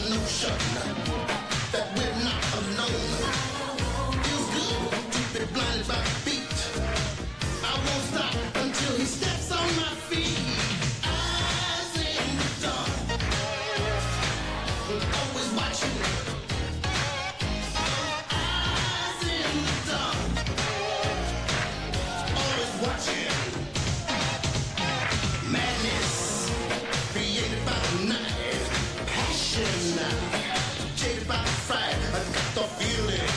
notion that we're not alone. Feels good to be blinded by the beat. I won't stop until he steps on my feet. Eyes in the dark, always watching. Eyes in the dark, always watching. Madness created by the night, passion jaded by the fright. I got the feeling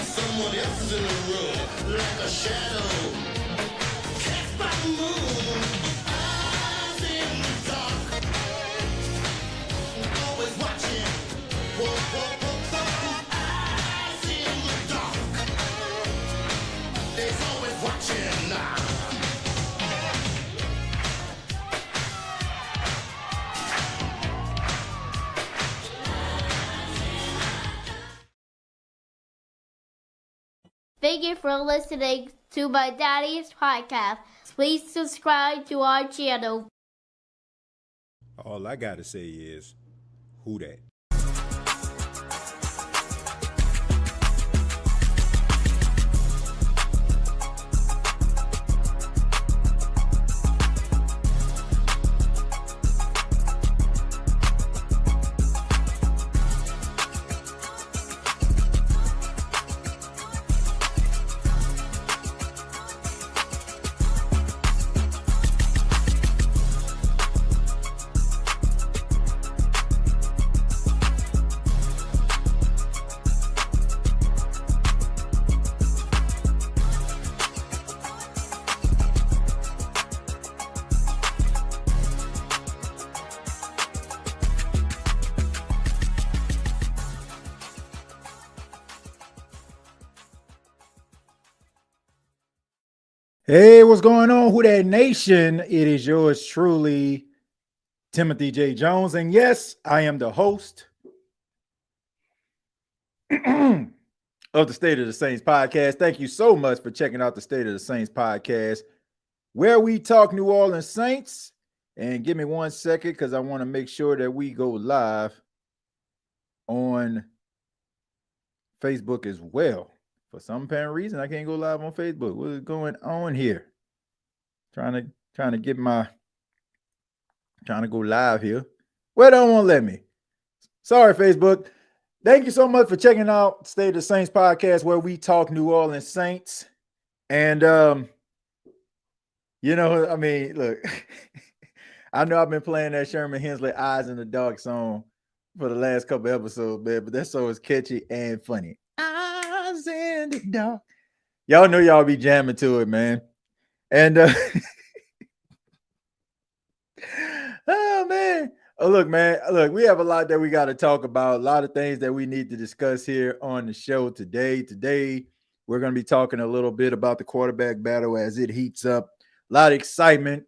someone else is in the room, like a shadow cast by the moon. Eyes in the dark, always watching. Whoa, whoa, whoa, whoa. Eyes in the dark, there's always watching now. Thank you for listening to my daddy's podcast. Please subscribe to our channel. All I gotta say is, who that? Hey, what's going on, Who That Nation? It is yours truly, Timothy J. Jones. And yes, I am the host of the State of the Saints podcast. Thank you so much for checking out the State of the Saints podcast, where we talk New Orleans Saints. And give me 1 second because I want to make sure that we go live on Facebook as well. For some apparent reason, I can't go live on Facebook. What is going on here? Trying to go live here. Well, they don't want to let me. Sorry, Facebook. Thank you so much for checking out State of the Saints podcast, where we talk New Orleans Saints. And look, I know I've been playing that Sherman Hensley Eyes in the Dark song for the last couple episodes, man, but that song is catchy and funny. Eyes in the dark. Y'all know y'all be jamming to it, man. And oh man. Look, we have a lot that we got to talk about, a lot of things that we need to discuss here on the show today. Today, we're going to be talking a little bit about the quarterback battle as it heats up. A lot of excitement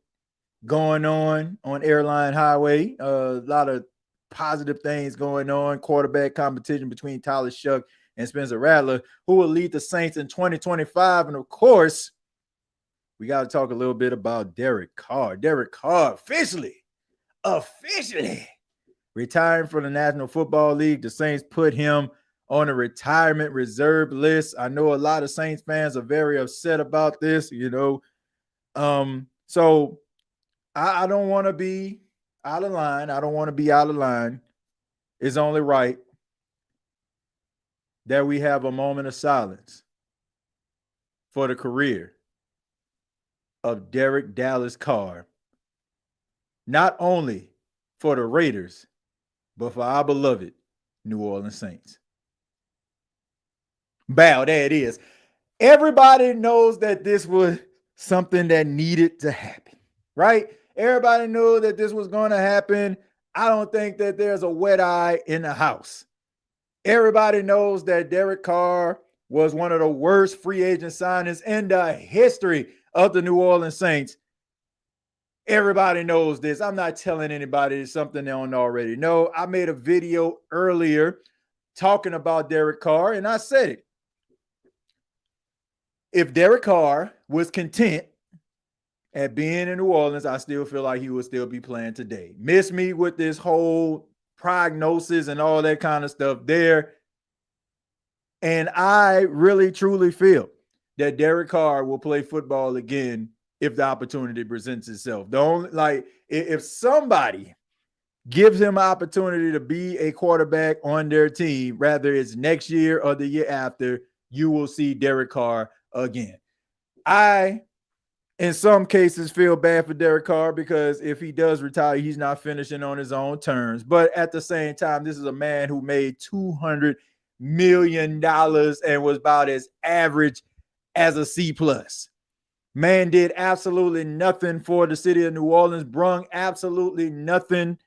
going on Airline Highway. A lot of positive things going on. Quarterback competition between Tyler Shough and Spencer Rattler, who will lead the Saints in 2025. And of course, we got to talk a little bit about Derek Carr. Derek Carr officially retiring from the National Football League. The Saints put him on a retirement reserve list. I know a lot of Saints fans are very upset about this, So I don't want to be out of line. It's only right that we have a moment of silence for the career of Derek Dallas Carr, not only for the Raiders, but for our beloved New Orleans Saints. Bow, there it is. Everybody knows that this was something that needed to happen, right? Everybody knew that this was going to happen. I don't think that there's a wet eye in the house. Everybody knows that Derek Carr was one of the worst free agent signings in the history of the New Orleans Saints. Everybody knows this. I'm not telling anybody something they don't already know. I made a video earlier talking about Derek Carr, and I said it. If Derek Carr was content at being in New Orleans, I still feel like he would still be playing today. Miss me with this whole prognosis and all that kind of stuff there. And I really, truly feel that Derek Carr will play football again if the opportunity presents itself. The only, like, if somebody gives him an opportunity to be a quarterback on their team, rather it's next year or the year after, you will see Derek Carr again. I, in some cases, feel bad for Derek Carr because if he does retire, he's not finishing on his own terms. But at the same time, this is a man who made $200 million and was about as average as a C+. Man did absolutely nothing for the city of New Orleans, brung absolutely nothing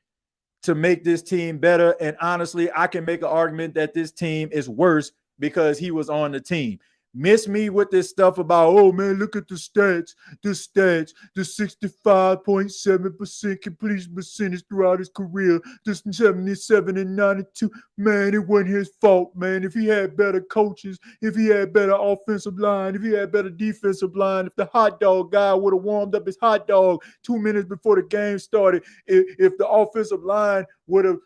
to make this team better. And honestly, I can make an argument that this team is worse because he was on the team. Miss me with this stuff about, oh man, look at the stats, the 65.7% completion percentage throughout his career, the 77 and 92. Man, it wasn't his fault, man. If he had better coaches, if he had better offensive line, if he had better defensive line, if the hot dog guy would have warmed up his hot dog 2 minutes before the game started, if the offensive line would have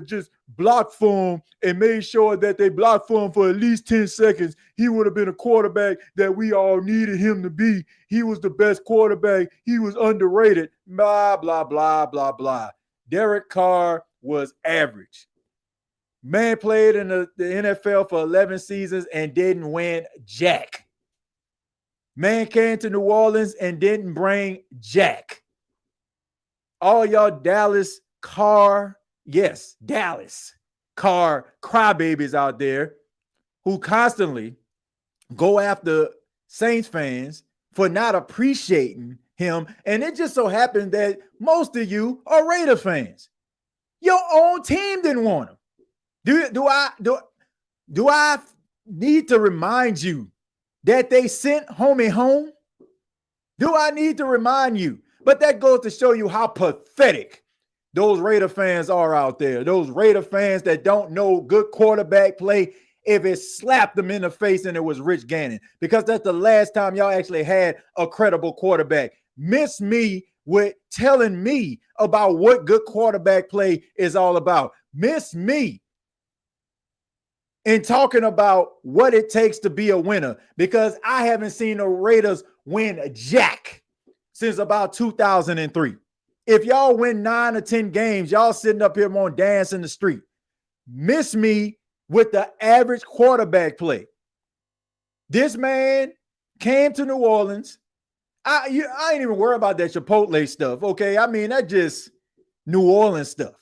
just blocked for him and made sure that they blocked for him for at least 10 seconds, he would have been a quarterback that we all needed him to be. He was the best quarterback. He was underrated. Blah, blah, blah, blah, blah. Derek Carr was average. Man played in the NFL for 11 seasons and didn't win jack. Man came to New Orleans and didn't bring jack. All y'all Dallas Carr crybabies out there who constantly go after Saints fans for not appreciating him. And it just so happened that most of you are Raider fans. Your own team didn't want him. Do I need to remind you that they sent homie home? Do I need to remind you? But that goes to show you how pathetic those Raider fans are out there. Those Raider fans that don't know good quarterback play if it slapped them in the face and it was Rich Gannon. Because that's the last time y'all actually had a credible quarterback. Miss me with telling me about what good quarterback play is all about. Miss me in talking about what it takes to be a winner. Because I haven't seen the Raiders win jack since about 2003. If y'all win 9 or 10 games, y'all sitting up here on dance in the street. Miss me with the average quarterback play. This man came to New Orleans. I ain't even worried about that Chipotle stuff, okay? I mean, that's just New Orleans stuff.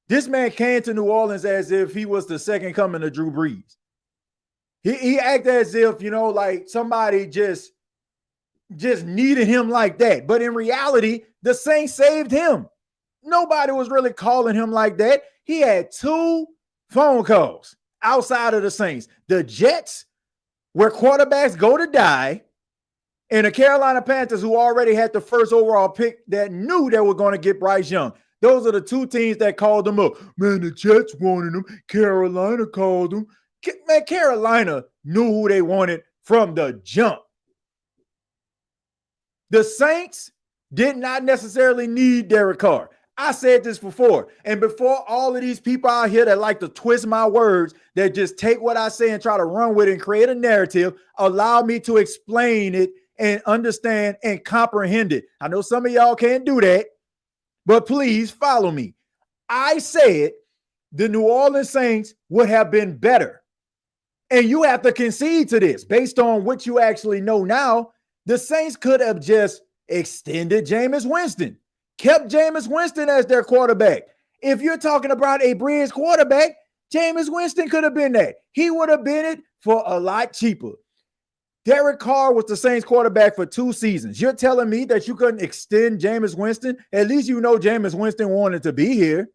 This man came to New Orleans as if he was the second coming of Drew Brees. He acted as if, like somebody just needed him like that. But in reality, the Saints saved him. Nobody was really calling him like that. He had 2 phone calls outside of the Saints. The Jets, where quarterbacks go to die, and the Carolina Panthers, who already had the first overall pick that knew they were going to get Bryce Young. Those are the 2 teams that called him up. Man, the Jets wanted him. Carolina called him. Man, Carolina knew who they wanted from the jump. The Saints did not necessarily need Derek Carr. I said this before. And before all of these people out here that like to twist my words, that just take what I say and try to run with it and create a narrative, allow me to explain it and understand and comprehend it. I know some of y'all can't do that, but please follow me. I said the New Orleans Saints would have been better. And you have to concede to this based on what you actually know now. The Saints could have just extended Jameis Winston, kept Jameis Winston as their quarterback. If you're talking about a bridge quarterback, Jameis Winston could have been that. He would have been it for a lot cheaper. Derek Carr was the Saints quarterback for 2 seasons. You're telling me that you couldn't extend Jameis Winston? At least you know Jameis Winston wanted to be here.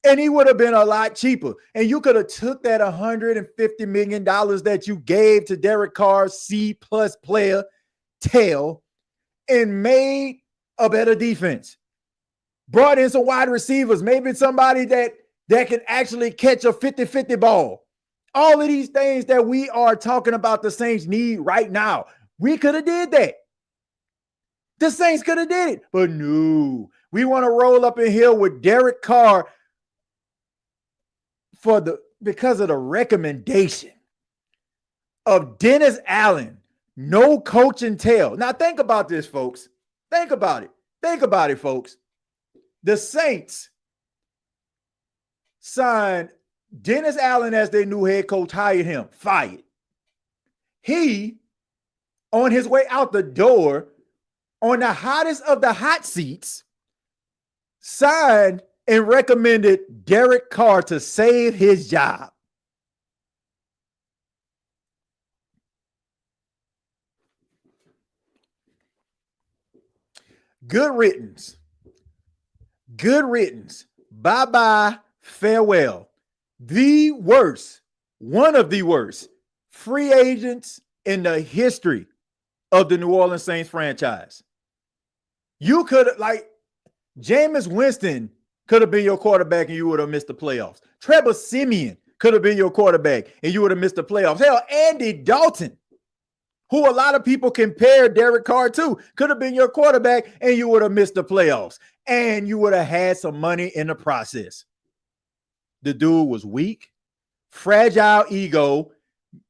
And he would have been a lot cheaper. And you could have took that $150 million that you gave to Derek Carr's C-plus player tail and made a better defense. Brought in some wide receivers, maybe somebody that can actually catch a 50-50 ball. All of these things that we are talking about the Saints need right now. We could have did that. The Saints could have did it. But no, we want to roll up in here with Derek Carr because of the recommendation of Dennis Allen, no coaching tell. Now think about this, folks. Think about it. Think about it, folks. The Saints signed Dennis Allen as their new head coach, hired him, fired. He, on his way out the door, on the hottest of the hot seats, signed and recommended Derek Carr to save his job. Good riddance. Good riddance. Bye-bye. Farewell. The worst, one of the worst free agents in the history of the New Orleans Saints franchise. You could have, like, Jameis Winston could have been your quarterback and you would have missed the playoffs. Trevor Siemian could have been your quarterback and you would have missed the playoffs. Hell, Andy Dalton, who a lot of people compare Derek Carr to, could have been your quarterback and you would have missed the playoffs. And you would have had some money in the process. The dude was weak, fragile ego.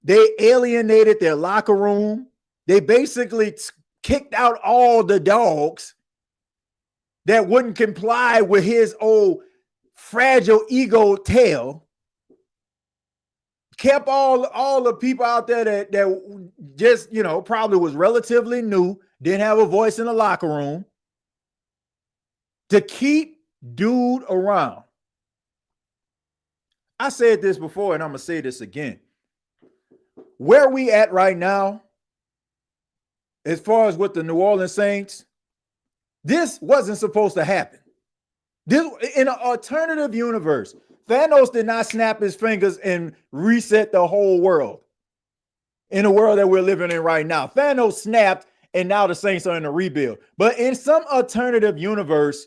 They alienated their locker room. They basically kicked out all the dogs that wouldn't comply with his old fragile ego tail. Kept all the people out there that just, probably was relatively new, didn't have a voice in the locker room, to keep dude around. I said this before, and I'm going to say this again. Where we at right now, as far as with the New Orleans Saints, this wasn't supposed to happen. This, in an alternative universe, Thanos did not snap his fingers and reset the whole world. In the world that we're living in right now, Thanos snapped, and now the Saints are in a rebuild. But in some alternative universe,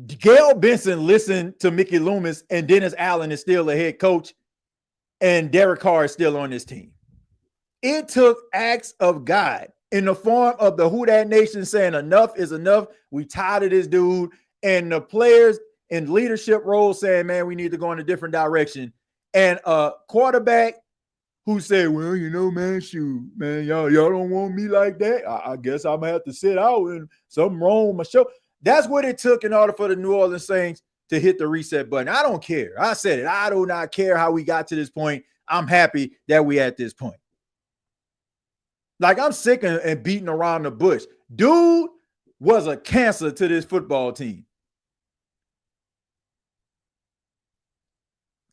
Gail Benson listened to Mickey Loomis, and Dennis Allen is still the head coach, and Derek Carr is still on this team. It took acts of God in the form of the Who Dat Nation saying enough is enough. We tired of this dude. And the players in leadership roles saying, man, we need to go in a different direction. And a quarterback who said, well, man, shoot, man, y'all don't want me like that. I guess I'm going to have to sit out and something wrong with my show. That's what it took in order for the New Orleans Saints to hit the reset button. I don't care. I said it. I do not care how we got to this point. I'm happy that we at this point. Like, I'm sick and beating around the bush. Dude was a cancer to this football team.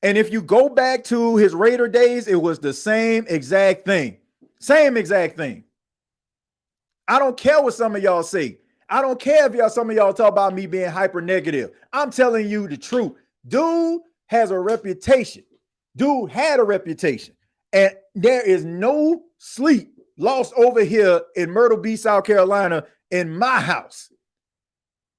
And if you go back to his Raider days, it was the same exact thing. Same exact thing. I don't care what some of y'all say. I don't care if some of y'all talk about me being hyper negative. I'm telling you the truth. Dude has a reputation. Dude had a reputation. And there is no sleep lost over here in Myrtle Beach, South Carolina, in my house,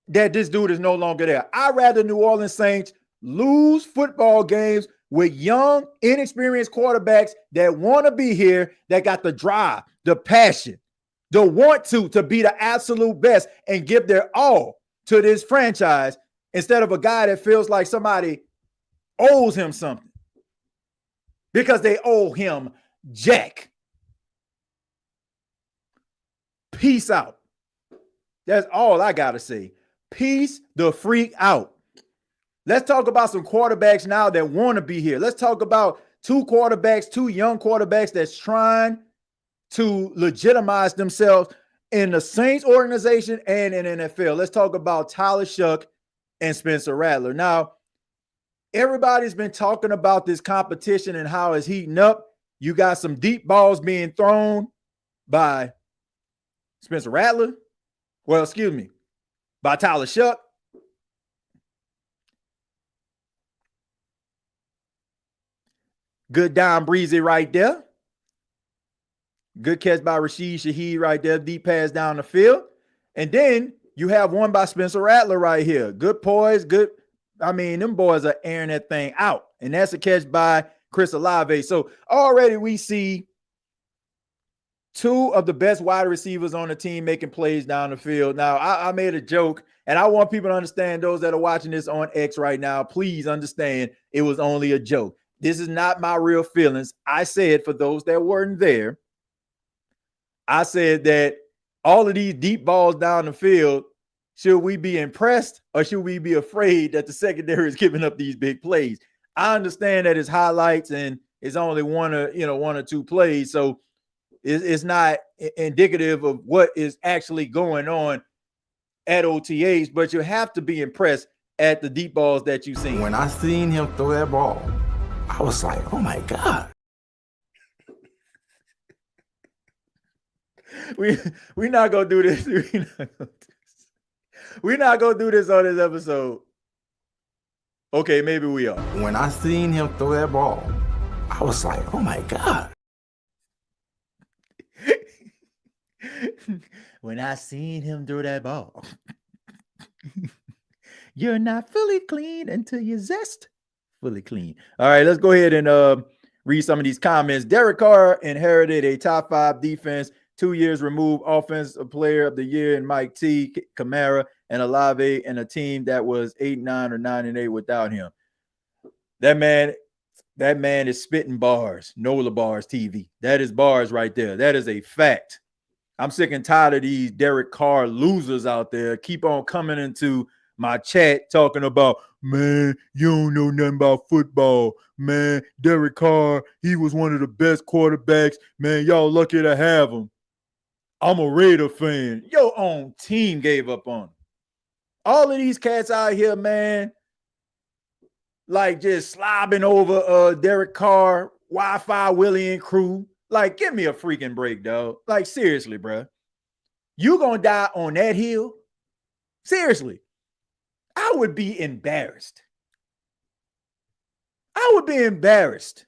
that this dude is no longer there. I'd rather New Orleans Saints lose football games with young, inexperienced quarterbacks that want to be here, that got the drive, the passion, the want to be the absolute best and give their all to this franchise, instead of a guy that feels like somebody owes him something because they owe him jack. Peace out. That's all I got to say. Peace the freak out. Let's talk about some quarterbacks now that want to be here. Let's talk about two young quarterbacks that's trying to legitimize themselves in the Saints organization and in NFL. Let's talk about Tyler Shough and Spencer Rattler. Now, everybody's been talking about this competition and how it's heating up. You got some deep balls being thrown by Spencer Rattler. By Tyler Shough. Good Don Breezy right there. Good catch by Rashid Shaheed right there. Deep pass down the field. And then you have one by Spencer Rattler right here. Good poise. Good. I mean, them boys are airing that thing out. And that's a catch by Chris Olave. So already we see two of the best wide receivers on the team making plays down the field. Now, I made a joke And I want people to understand, those that are watching this on X right now, please understand it was only a joke. This is not my real feelings. I said, for those that weren't there, I said that all of these deep balls down the field, should we be impressed or should we be afraid that the secondary is giving up these big plays? I understand that it's highlights and it's only one or two plays, so it's not indicative of what is actually going on at OTAs, but you have to be impressed at the deep balls that you've seen. When I seen him throw that ball, I was like, oh my God. We're not gonna do this. We're not gonna do this on this episode. Okay, maybe we are. When I seen him throw that ball, I was like, oh my God. When I seen him throw that ball, you're not fully clean until you zest fully clean. All right, let's go ahead and read some of these comments. Derek Carr inherited a top 5 defense, 2 years removed offensive player of the year in Mike T, Kamara, and Olave, and a team that was 8-9 or 9-8 without him. That man is spitting bars. NOLA bars TV. That is bars right there. That is a fact. I'm sick and tired of these Derek Carr losers out there. Keep on coming into my chat talking about, man, you don't know nothing about football. Man, Derek Carr, he was one of the best quarterbacks. Man, y'all lucky to have him. I'm a Raider fan. Your own team gave up on him. All of these cats out here, man, like just slobbing over Derek Carr, Wi-Fi Willie and crew. Like, give me a freaking break, dog. Like, seriously, bro. You gonna die on that hill? Seriously. I would be embarrassed. I would be embarrassed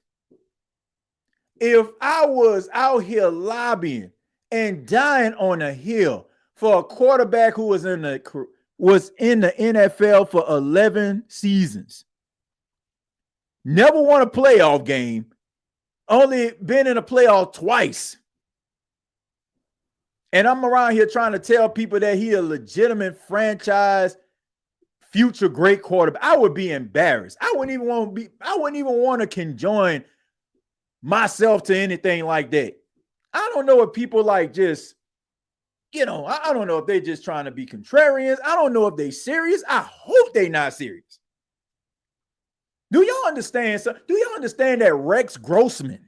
if I was out here lobbying and dying on a hill for a quarterback who was in the NFL for 11 seasons. Never won a playoff game. Only been in a playoff twice. And I'm around here trying to tell people that he a legitimate franchise future great quarterback. I would be embarrassed. I wouldn't even want to conjoin myself to anything like that. I don't know if people like just, I don't know if they just trying to be contrarians. I don't know if they serious. I hope they not serious. Do y'all understand? Do y'all understand that Rex Grossman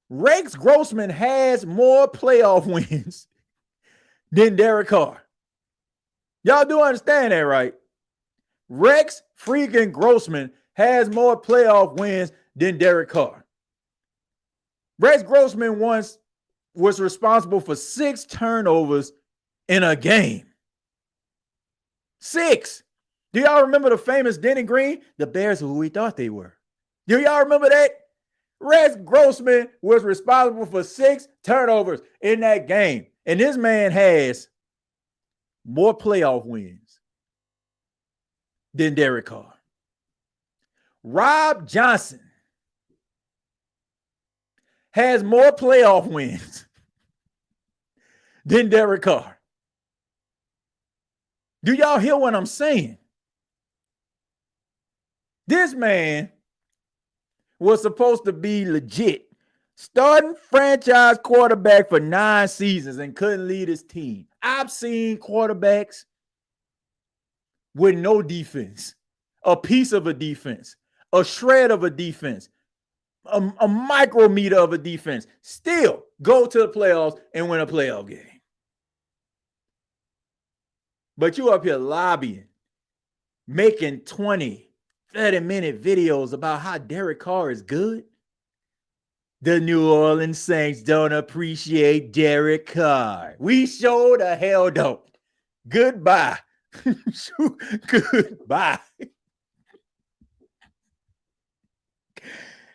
has more playoff wins than Derek Carr? Y'all do understand that, right? Rex freaking Grossman has more playoff wins than Derek Carr. Rex Grossman once was responsible for 6 turnovers in a game. 6. Do y'all remember the famous Denny Green? The Bears are who we thought they were. Do y'all remember that? Rex Grossman was responsible for 6 turnovers in that game. And this man has more playoff wins than Derek Carr. Rob Johnson has more playoff wins than Derek Carr. Do y'all hear what I'm saying? This man was supposed to be legit starting franchise quarterback for 9 seasons and couldn't lead his team. I've seen quarterbacks with no defense, a piece of a defense, a shred of a defense, a micrometer of a defense, still go to the playoffs and win a playoff game. But you up here lobbying, making 20, 30-minute videos about how Derek Carr is good. The New Orleans Saints don't appreciate Derek Carr. We sure the hell don't. Goodbye. Goodbye.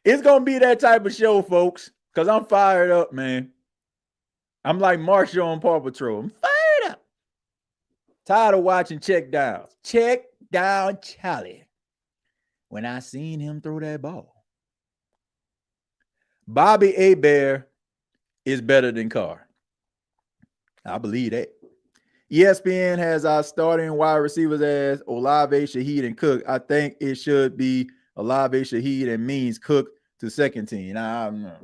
It's going to be that type of show, folks, because I'm fired up, man. I'm like Marshall on Paw Patrol. I'm fired up. Tired of watching check downs. Check down Charlie. When I seen him throw that ball. Bobby Hebert is better than Carr. I believe that. ESPN has our starting wide receivers as Olave, Shaheed, and Cook. I think it should be Olave, Shaheed, and Means Cook to second team. Now,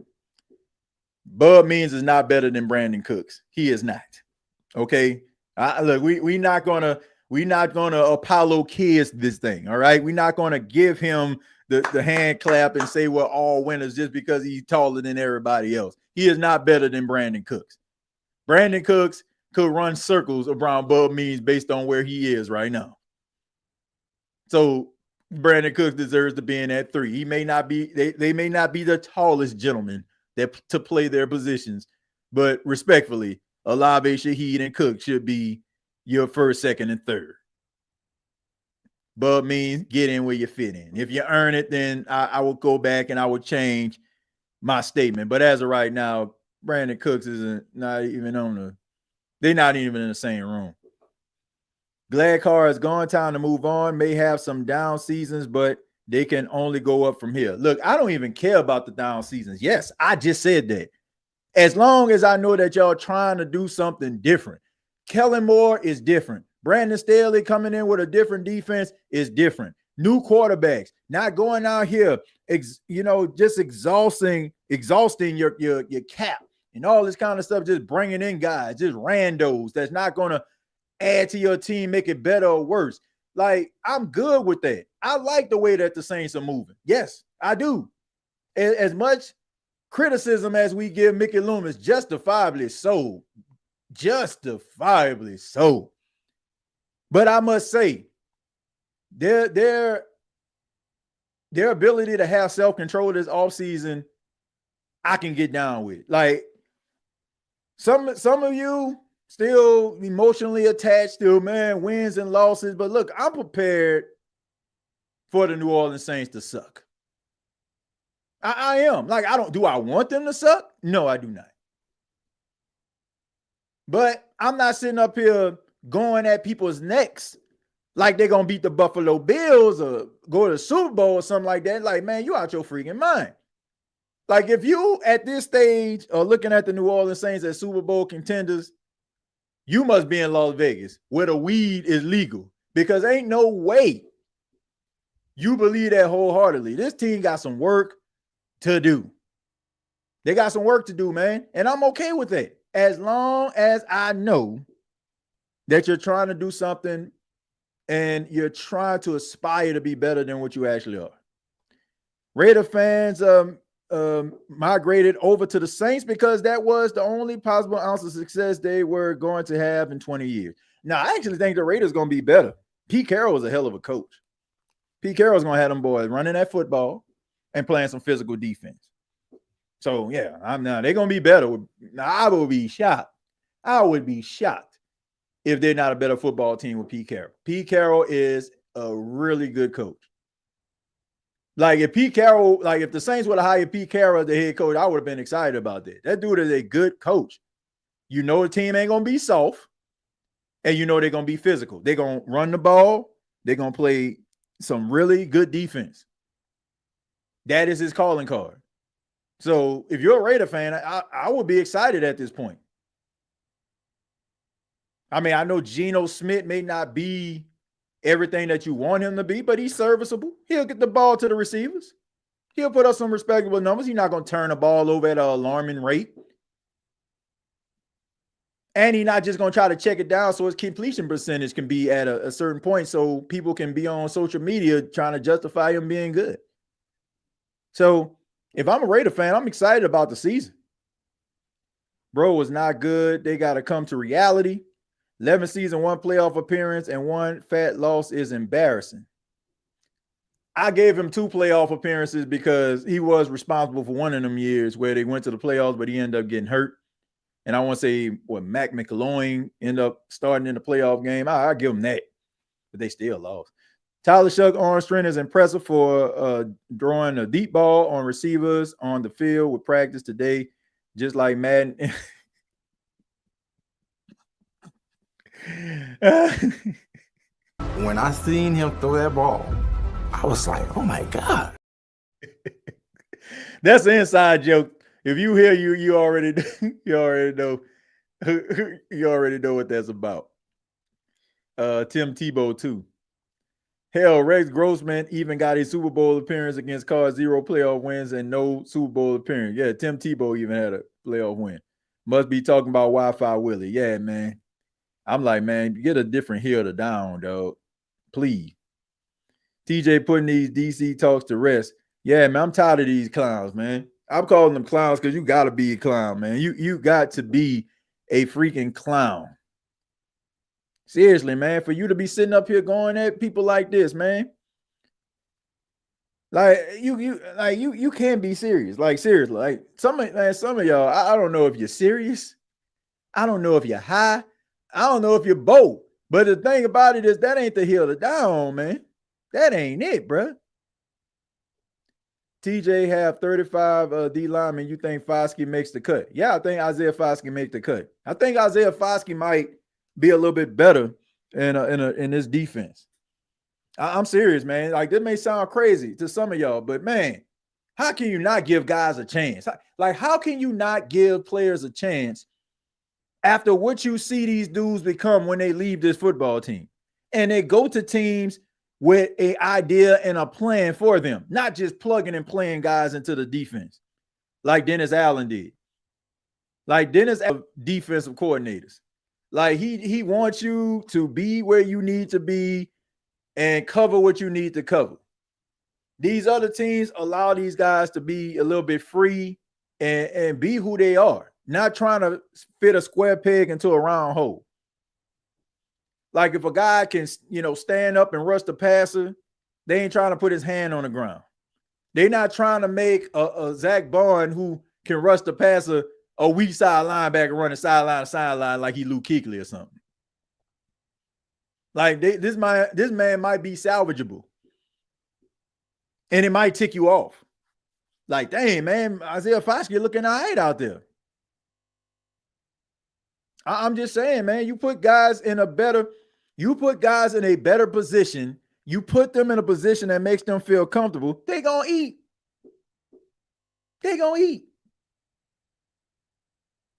Bub Means is not better than Brandon Cooks. He is not. Okay. Look, we're not gonna Apollo kids this thing. All right. We're not gonna give him the hand clap and say we're all winners just because he's taller than everybody else. He is not better than Brandon Cooks. Brandon Cooks could run circles around Bub Means based on where he is right now. So Brandon Cooks deserves to be in at 3. He may not be, they may not be the tallest gentlemen to play their positions, but respectfully, Olave, Shaheed, and Cook should be your first, second, and third. Bub Means get in where you fit in. If you earn it, then I will go back and I will change my statement. But as of right now, Brandon Cooks isn't not even they're not even in the same room. Glad Carr is gone. Time to move on. May have some down seasons, but they can only go up from here. Look, I don't even care about the down seasons. Yes, I just said that. As long as I know that y'all trying to do something different. Kellen Moore is different. Brandon Staley coming in with a different defense is different. New quarterbacks, not going out here, just exhausting your cap and all this kind of stuff, just bringing in guys, just randos that's not going to add to your team, make it better or worse. Like, I'm good with that. I like the way that the Saints are moving. Yes, I do. As much criticism as we give Mickey Loomis, justifiably so. Justifiably so. But I must say, their ability to have self-control this offseason, I can get down with. Like, some of you still emotionally attached to, man, wins and losses. But look, I'm prepared for the New Orleans Saints to suck. I am. Like, do I want them to suck? No, I do not. But I'm not sitting up here going at people's necks like they're going to beat the Buffalo Bills or go to the Super Bowl or something like that. Like, man, you out your freaking mind. Like, if you at this stage are looking at the New Orleans Saints as Super Bowl contenders, you must be in Las Vegas where the weed is legal, because ain't no way you believe that wholeheartedly. This team got some work to do. They got some work to do, man. And I'm okay with that. As long as I know that you're trying to do something and you're trying to aspire to be better than what you actually are. Raider fans migrated over to the Saints because that was the only possible ounce of success they were going to have in 20 years. Now, I actually think the Raiders are going to be better. Pete Carroll was a hell of a coach. Pete Carroll's going to have them boys running that football and playing some physical defense. So, yeah, they're going to be better. I would be shocked. I would be shocked if they're not a better football team with Pete Carroll. Pete Carroll is a really good coach. Like, if the Saints would have hired Pete Carroll as the head coach, I would have been excited about that. That dude is a good coach. You know the team ain't going to be soft, and you know they're going to be physical. They're going to run the ball. They're going to play some really good defense. That is his calling card. So if you're a Raider fan, I would be excited at this point. I mean, I know Geno Smith may not be everything that you want him to be, but he's serviceable. He'll get the ball to the receivers. He'll put up some respectable numbers. He's not going to turn the ball over at an alarming rate. And he's not just going to try to check it down so his completion percentage can be at a certain point so people can be on social media trying to justify him being good. So if I'm a Raider fan, I'm excited about the season. Bro was not good. They got to come to reality. 11 season, 1 playoff appearance, and 1 fat loss is embarrassing. I gave him 2 playoff appearances because he was responsible for one of them years where they went to the playoffs, but he ended up getting hurt. And I want to say Mac McCloughan ended up starting in the playoff game. I give him that, but they still lost. Tyler Shough arm strength is impressive for throwing a deep ball on receivers on the field with practice today, just like Madden. When I seen him throw that ball, I was like, oh my God. That's an inside joke. If you hear you already know what that's about. Tim Tebow too. Hell, Rex Grossman even got a Super Bowl appearance against Cards, 0 playoff wins and no Super Bowl appearance. Yeah, Tim Tebow even had a playoff win. Must be talking about Wi-Fi Willie. Yeah, man. I'm like, man, get a different hill to down, dog. Please. TJ putting these DC talks to rest. Yeah, man, I'm tired of these clowns, man. I'm calling them clowns because you got to be a clown, man. You got to be a freaking clown. Seriously, man, for you to be sitting up here going at people like this, man. Like you can't be serious. Like seriously, like some of y'all, I don't know if you're serious. I don't know if you're high. I don't know if you're both. But the thing about it is that ain't the hill to die on, man. That ain't it, bro. TJ have 35 D linemen. You think Foskey makes the cut? Yeah, I think Isaiah Foskey make the cut. I think Isaiah Foskey might be a little bit better in this defense. I'm serious, man. Like, this may sound crazy to some of y'all, but man, how can you not give guys a chance? Like, how can you not give players a chance after what you see these dudes become when they leave this football team? And they go to teams with an idea and a plan for them, not just plugging and playing guys into the defense like Dennis Allen did. Like Dennis Allen, defensive coordinators. Like he wants you to be where you need to be and cover what you need to cover. These other teams allow these guys to be a little bit free and be who they are, not trying to fit a square peg into a round hole. Like if a guy can, stand up and rush the passer, they ain't trying to put his hand on the ground. They're not trying to make a Zach Bond who can rush the passer a weak side linebacker running sideline to sideline like he Luke Kuechly or something. Like this man might be salvageable. And it might tick you off. Like, dang, man, Isaiah Foskey looking all right out there. I'm just saying, man, you put guys in a better position. You put them in a position that makes them feel comfortable. They gonna eat.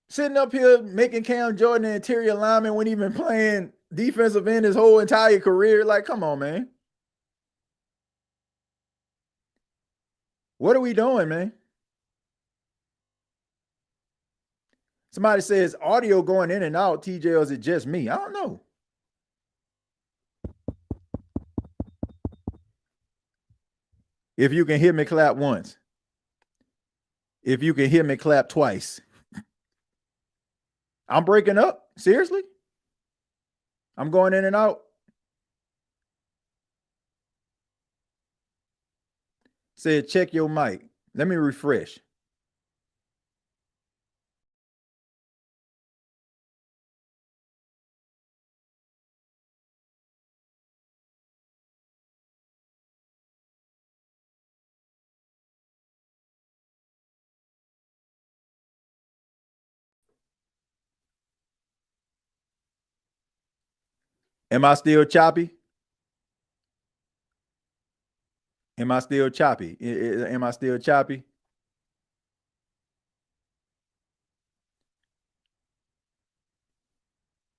Sitting up here making Cam Jordan an interior lineman when he been playing defensive end his whole entire career. Like, come on, man. What are we doing, man? Somebody says audio going in and out, TJ, or is it just me? I don't know. If you can hear me, clap once. If you can hear me, clap twice. I'm breaking up? Seriously? I'm going in and out? Said, check your mic. Let me refresh. Am I still choppy? Am I still choppy? Am I still choppy?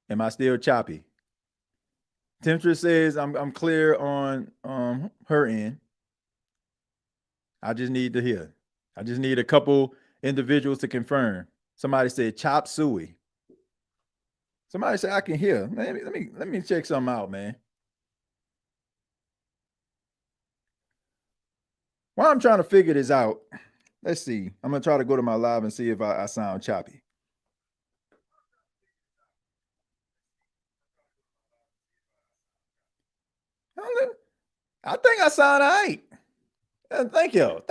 Am I still choppy? Temptress says I'm clear on her end. I just need to hear. I just need a couple individuals to confirm. Somebody said chop suey. Somebody said I can hear. Man, let me check something out, man. While I'm trying to figure this out, let's see. I'm gonna try to go to my live and see if I sound choppy. I think I sound all right. Thank you.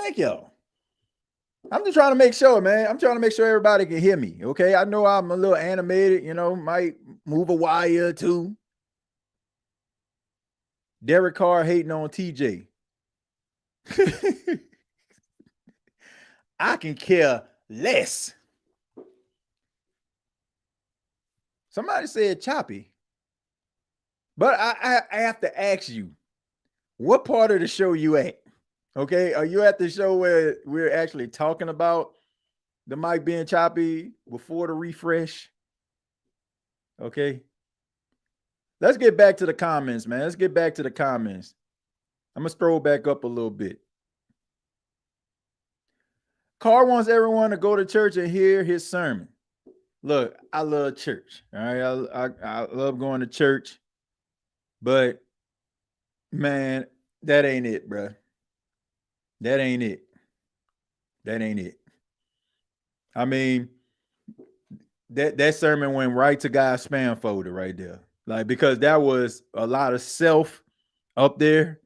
I'm just trying to make sure, man. I'm trying to make sure everybody can hear me. Okay. I know I'm a little animated, might move a wire or two. Derek Carr hating on TJ. I can care less. Somebody said choppy. But I have to ask you, what part of the show you at? Okay, are you at the show where we're actually talking about the mic being choppy before the refresh? Okay. let's get back to the comments, man. Let's get back to the comments. I'm going to scroll back up a little bit. Carr wants everyone to go to church and hear his sermon. Look, I love church. All right. I love going to church. But, man, that ain't it, bro. That ain't it. That ain't it. I mean, that sermon went right to God's spam folder right there. Like, because that was a lot of self up there.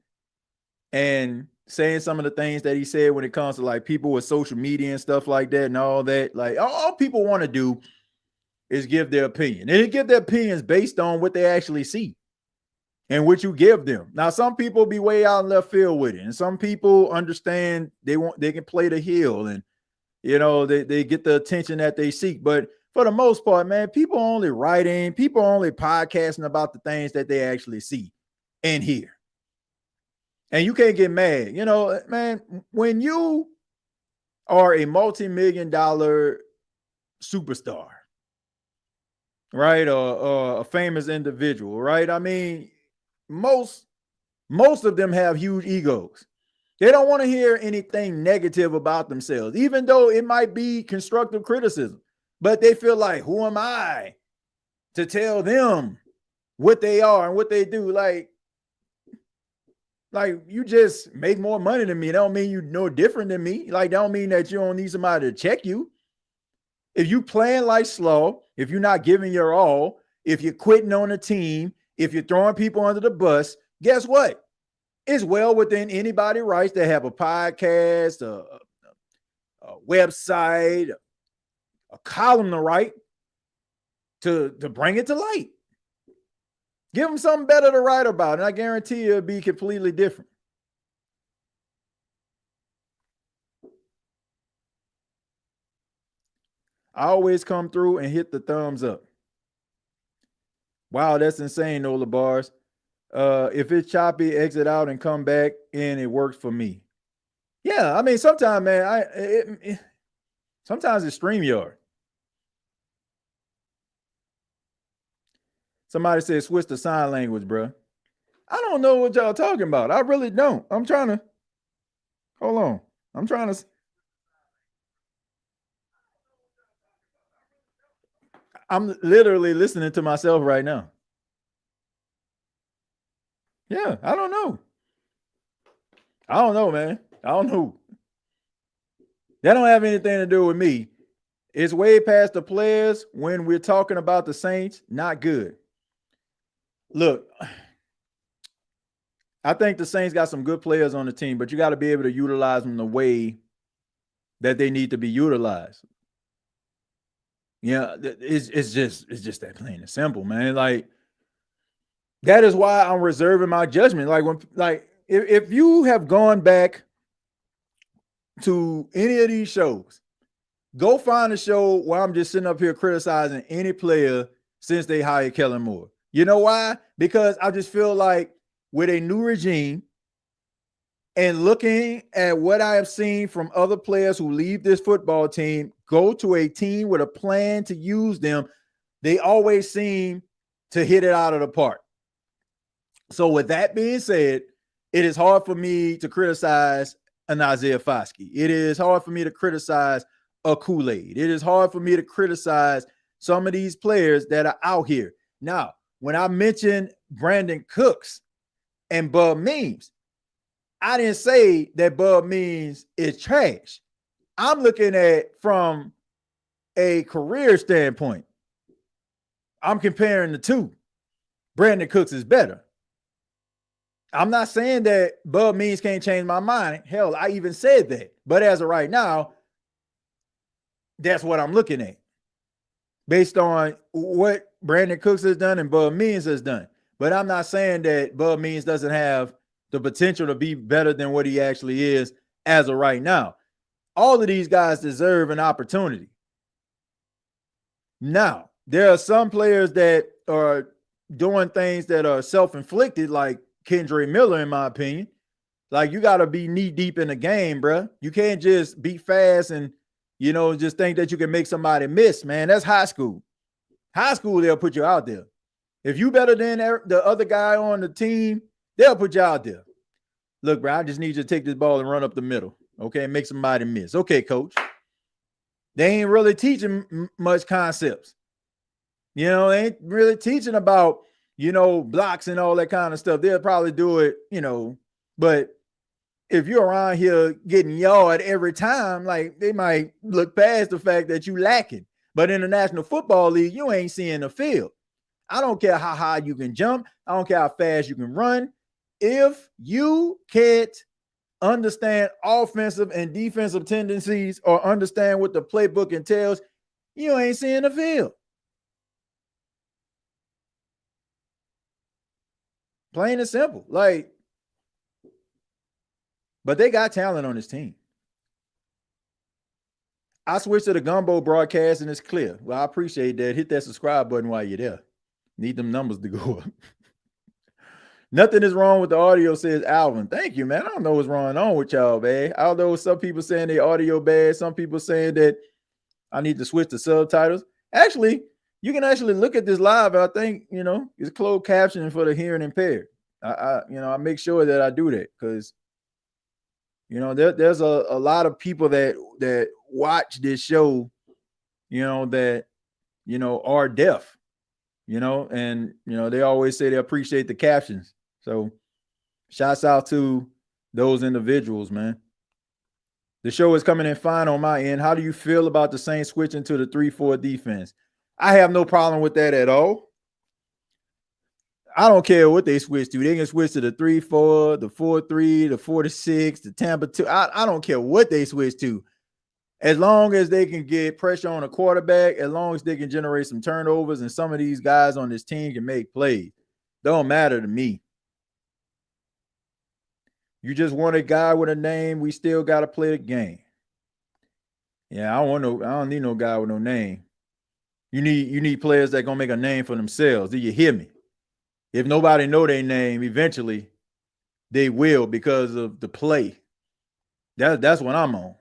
And saying some of the things that he said when it comes to like people with social media and stuff like that and all that, like all people want to do is give their opinion. And they give their opinions based on what they actually see and what you give them. Now, some people be way out in left field with it, and some people understand they can play the heel, and you know they get the attention that they seek. But for the most part, man, people only writing, people only podcasting about the things that they actually see and hear. And you can't get mad. You know, man, when you are a multi-million-dollar superstar, right, or a famous individual, right? I mean, most of them have huge egos. They don't want to hear anything negative about themselves, even though it might be constructive criticism. But they feel like, who am I to tell them what they are and what they do? Like you just make more money than me. That don't mean you know different than me. Like, that don't mean that you don't need somebody to check you. If you playing like slow, if you're not giving your all, if you're quitting on the team, if you're throwing people under the bus, guess what? It's well within anybody's rights to have a podcast, a website, a column to write to bring it to light. Give them something better to write about, and I guarantee you it'll be completely different. I always come through and hit the thumbs up. Wow, that's insane, Nola Bars. If it's choppy, exit out and come back in. It works for me. Yeah, I mean, sometimes, man, sometimes it's StreamYard. Somebody said switch to sign language, bro. I don't know what y'all talking about. I really don't. I'm trying to. Hold on. I'm trying to. I'm literally listening to myself right now. Yeah, I don't know. I don't know, man. I don't know. That don't have anything to do with me. It's way past the players when we're talking about the Saints. Not good. Look, I think the Saints got some good players on the team, but you got to be able to utilize them the way that they need to be utilized. Yeah, it's just that plain and simple, man. Like, that is why I'm reserving my judgment. Like, if you have gone back to any of these shows, go find a show where I'm just sitting up here criticizing any player since they hired Kellen Moore. You know why? Because I just feel like with a new regime and looking at what I have seen from other players who leave this football team, go to a team with a plan to use them, they always seem to hit it out of the park. So with that being said, it is hard for me to criticize an Isaiah Foskey. It is hard for me to criticize a Kool-Aid. It is hard for me to criticize some of these players that are out here. Now, when I mentioned Brandon Cooks and Bub Means, I didn't say that Bub Means is trash. I'm looking at from a career standpoint. I'm comparing the two. Brandon Cooks is better. I'm not saying that Bub Means can't change my mind. Hell, I even said that. But as of right now, that's what I'm looking at based on what Brandon Cooks has done and Bub Means has done. But I'm not saying that Bub Means doesn't have the potential to be better than what he actually is as of right now. All of these guys deserve an opportunity. Now, there are some players that are doing things that are self-inflicted, like Kendre Miller, in my opinion. Like, you got to be knee deep in the game, bro. You can't just be fast and, you know, just think that you can make somebody miss, man. That's high school. High school, they'll put you out there. If you better than the other guy on the team, they'll put you out there. Look, bro, I just need you to take this ball and run up the middle, okay, and make somebody miss. Okay, coach. They ain't really teaching much concepts. They ain't really teaching about, blocks and all that kind of stuff. They'll probably do it, but if you're around here getting yard every time, like, they might look past the fact that you lacking. But in the National Football League, you ain't seeing the field. I don't care how high you can jump. I don't care how fast you can run. If you can't understand offensive and defensive tendencies or understand what the playbook entails, you ain't seeing the field. Plain and simple. Like, but they got talent on this team. I switched to the gumbo broadcast and it's clear. Well, I appreciate that. Hit that subscribe button while you're there. Need them numbers to go up. Nothing is wrong with the audio, says Alvin. Thank you, man. I don't know what's wrong on with y'all, man. Although some people saying the audio bad, some people saying that I need to switch to subtitles. Actually, you can actually look at this live. I think, it's closed captioning for the hearing impaired. I make sure that I do that because, there's a lot of people that watch this show, that, are deaf, and, they always say they appreciate the captions. So shouts out to those individuals, man. The show is coming in fine on my end. How do you feel about the Saints switching to the 3-4 defense? I have no problem with that at all. I don't care what they switch to. They can switch to the 3-4, the 4-3, the 4-6, the Tampa 2. I don't care what they switch to. As long as they can get pressure on a quarterback, as long as they can generate some turnovers, and some of these guys on this team can make plays. Don't matter to me. You just want a guy with a name. We still got to play the game. Yeah, I don't need no guy with no name. You need players that gonna make a name for themselves. Do you hear me? If nobody know their name, eventually they will because of the play. That's what I'm on.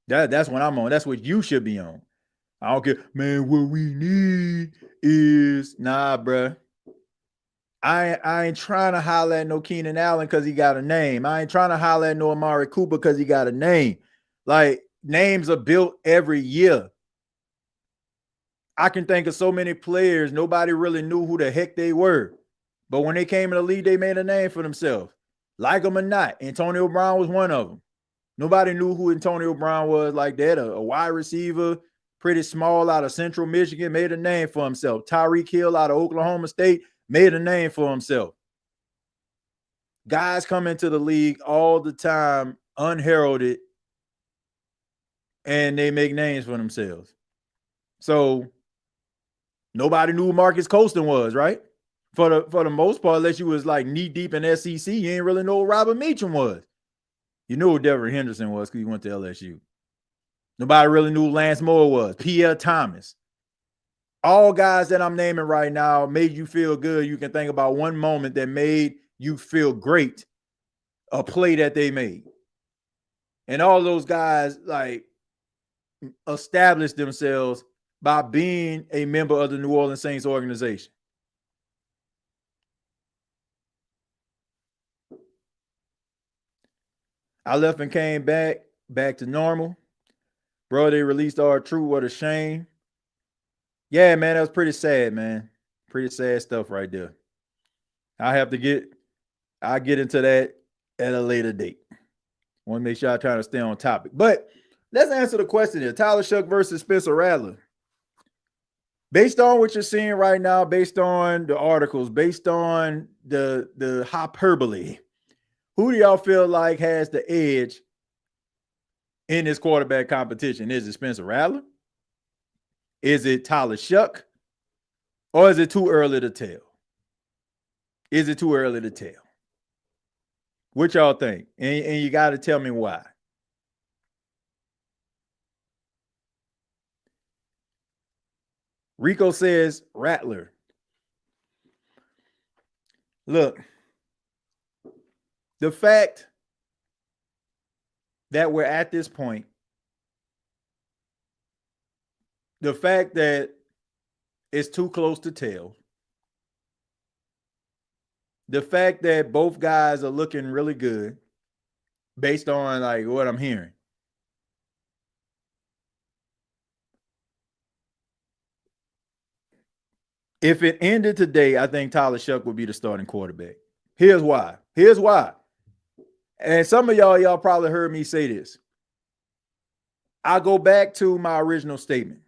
That's what I'm on. That's what you should be on. I don't care, man. What we need is bruh. I ain't trying to holler at no Keenan Allen because he got a name. I ain't trying to holler at no Amari Cooper because he got a name. Like, names are built every year. I can think of so many players, nobody really knew who the heck they were. But when they came in the league, they made a name for themselves. Like them or not, Antonio Brown was one of them. Nobody knew who Antonio Brown was like that. A wide receiver, pretty small, out of Central Michigan, made a name for himself. Tyreek Hill out of Oklahoma State made a name for himself. Guys come into the league all the time, unheralded, and they make names for themselves. So nobody knew who Marcus Colston was, right? For the most part, unless you was like knee deep in SEC, you ain't really know who Robert Meacham was. You knew who Devin Henderson was because he went to LSU. Nobody really knew who Lance Moore was. Pierre Thomas. All guys that I'm naming right now made you feel good. You can think about one moment that made you feel great, a play that they made. And all those guys like established themselves by being a member of the New Orleans Saints organization. I left and came back to normal. Bro, they released R-Truth. What a shame. Yeah, man, that was pretty sad, man. Pretty sad stuff right there. I'll get into that at a later date. Want to make sure I try to stay on topic. But let's answer the question here. Tyler Shough versus Spencer Rattler. Based on what you're seeing right now, based on the articles, based on the hyperbole, who do y'all feel like has the edge in this quarterback competition? Is it Spencer Rattler? Is it Tyler Shough? Or is it too early to tell? Is it too early to tell? What y'all think? And you got to tell me why. Rico says Rattler. Look, the fact that we're at this point, the fact that it's too close to tell, the fact that both guys are looking really good based on like what I'm hearing. If it ended today, I think Tyler Shough would be the starting quarterback. Here's why. Here's why. And some of y'all probably heard me say this. I go back to my original statement.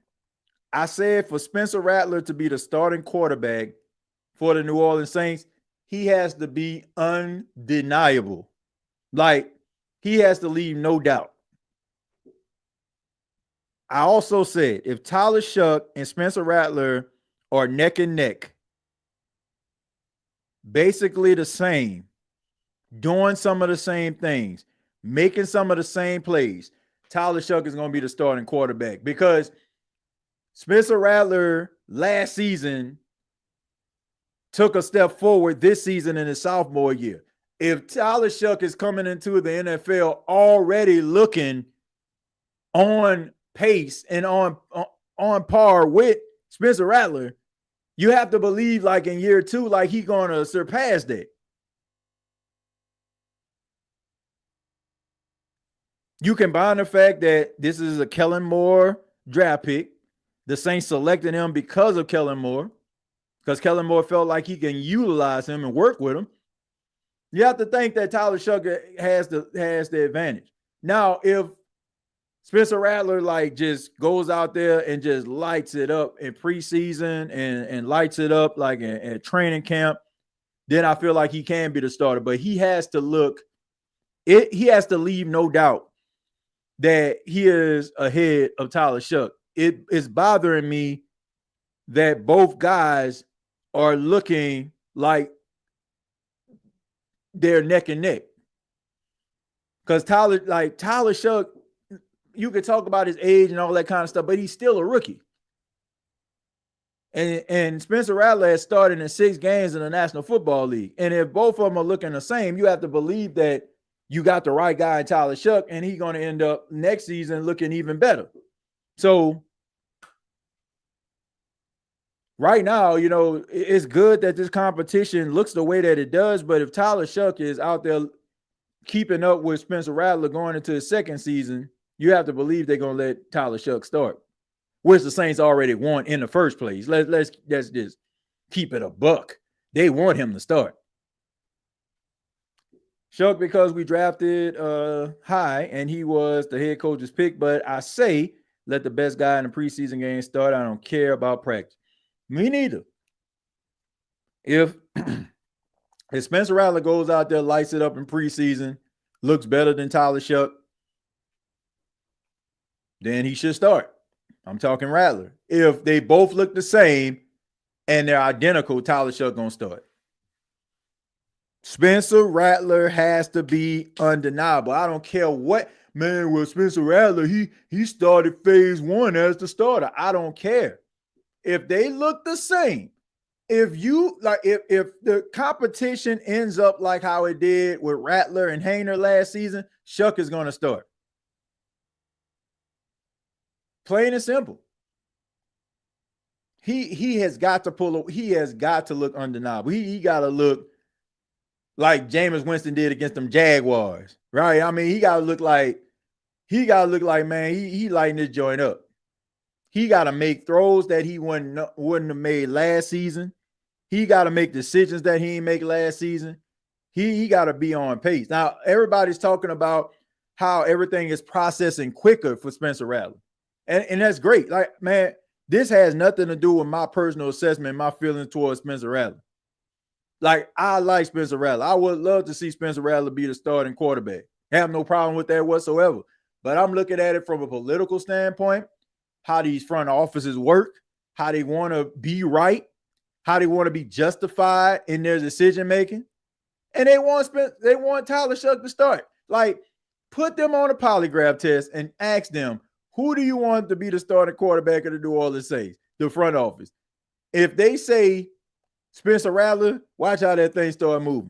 I said for Spencer Rattler to be the starting quarterback for the New Orleans Saints, he has to be undeniable. Like, he has to leave no doubt. I also said if Tyler Shough and Spencer Rattler are neck and neck, basically the same, doing some of the same things, making some of the same plays, Tyler Shough is going to be the starting quarterback because Spencer Rattler last season took a step forward this season in his sophomore year. If Tyler Shough is coming into the NFL already looking on pace and on par with Spencer Rattler, you have to believe like in year 2, like he's going to surpass that. You combine the fact that this is a Kellen Moore draft pick. The Saints selected him because of Kellen Moore, because Kellen Moore felt like he can utilize him and work with him. You have to think that Tyler Shough has the advantage. Now, if Spencer Rattler like just goes out there and just lights it up in preseason and lights it up like in training camp, then I feel like he can be the starter. But he has to he has to leave no doubt that he is ahead of Tyler Shough. It is bothering me that both guys are looking like they're neck and neck. Because Tyler Shough, you could talk about his age and all that kind of stuff, but he's still a rookie. And Spencer Rattler has started in 6 games in the National Football League. And if both of them are looking the same, you have to believe that you got the right guy in Tyler Shough, and he's going to end up next season looking even better. So right now, you know, it's good that this competition looks the way that it does, but if Tyler Shough is out there keeping up with Spencer Rattler going into his second season, you have to believe they're going to let Tyler Shough start, which the Saints already want in the first place. Let's just keep it a buck. They want him to start. Shough, because we drafted high and he was the head coach's pick, but I say let the best guy in the preseason game start. I don't care about practice. Me neither. If Spencer Rattler goes out there, lights it up in preseason, looks better than Tyler Shough, then he should start. I'm talking Rattler. If they both look the same and they're identical, Tyler Shough gonna start. Spencer Rattler has to be undeniable. I don't care what, man, well, Spencer Rattler, he started phase 1 as the starter. I don't care. If they look the same, if the competition ends up like how it did with Rattler and Hayner last season, Shough is going to start. Plain and simple. He has got to he has got to look undeniable. He got to look like Jameis Winston did against them Jaguars, right? I mean, he got to look like, man, he lighting this joint up. He got to make throws that he wouldn't have made last season. He got to make decisions that he didn't make last season. He got to be on pace. Now, everybody's talking about how everything is processing quicker for Spencer Rattler. And that's great. Like, man, this has nothing to do with my personal assessment, my feelings towards Spencer Rattler. Like, I like Spencer Rattler. I would love to see Spencer Rattler be the starting quarterback. I have no problem with that whatsoever. But I'm looking at it from a political standpoint, how these front offices work, how they want to be right, how they want to be justified in their decision making. And they want Tyler Shough to start. Like, put them on a polygraph test and ask them, who do you want to be the starting quarterback of the New Orleans Saints, the front office? If they say Spencer Rattler, watch how that thing start moving.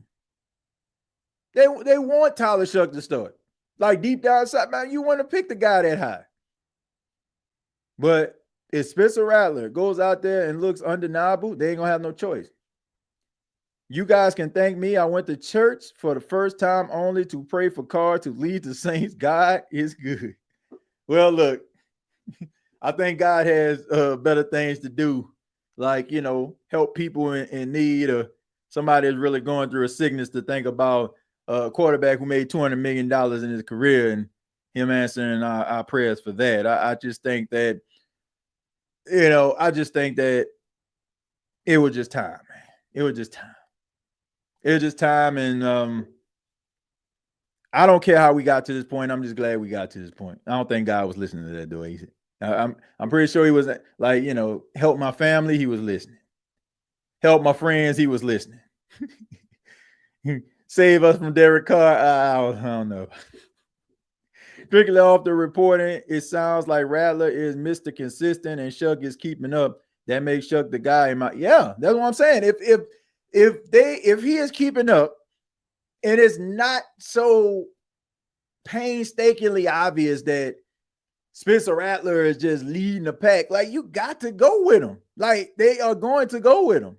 They want Tyler Shough to start. Like, deep down inside, man, you want to pick the guy that high. But if Spencer Rattler goes out there and looks undeniable, they ain't going to have no choice. You guys can thank me. I went to church for the first time only to pray for Carr to lead the Saints. God is good. Well, look, I think God has better things to do, like, help people in need, or somebody is really going through a sickness, to think about a quarterback who made $200 million in his career and him answering our prayers for that. I just think that, it was just time, man. It was just time. It was just time. And I don't care how we got to this point. I'm just glad we got to this point. I don't think God was listening to that, though. I'm pretty sure he was like, help my family. He was listening. Help my friends. He was listening. Save us from Derek Carr. I don't know. Strictly off the reporting, it sounds like Rattler is Mr. Consistent and Shough is keeping up. That makes Shough the guy in my. Yeah, that's what I'm saying. If he is keeping up, and it's not so painstakingly obvious that Spencer Rattler is just leading the pack, like, you got to go with him. Like, they are going to go with him.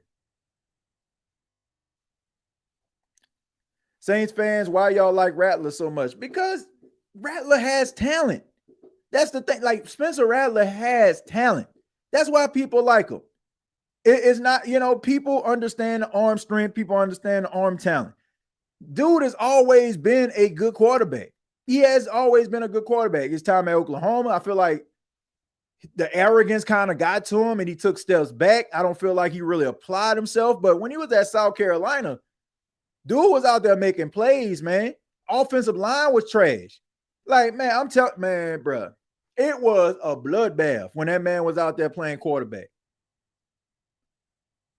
Saints fans, why y'all like Rattler so much? Because Rattler has talent. That's the thing. Like, Spencer Rattler has talent. That's why people like him. It's not, people understand the arm strength. People understand the arm talent. Dude has always been a good quarterback. He has always been a good quarterback. His time at Oklahoma, I feel like the arrogance kind of got to him and he took steps back. I don't feel like he really applied himself. But when he was at South Carolina, dude was out there making plays, man. Offensive line was trash. Like, man, I'm telling, man, bro, it was a bloodbath when that man was out there playing quarterback.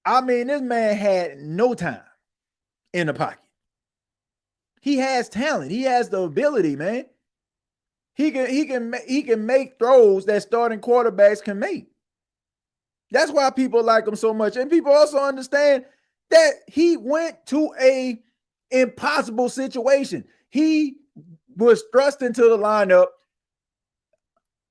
I mean, this man had no time in the pocket. He has talent. He has the ability, man. He can make throws that starting quarterbacks can make. That's why people like him so much. And people also understand that he went to a impossible situation. He was thrust into the lineup.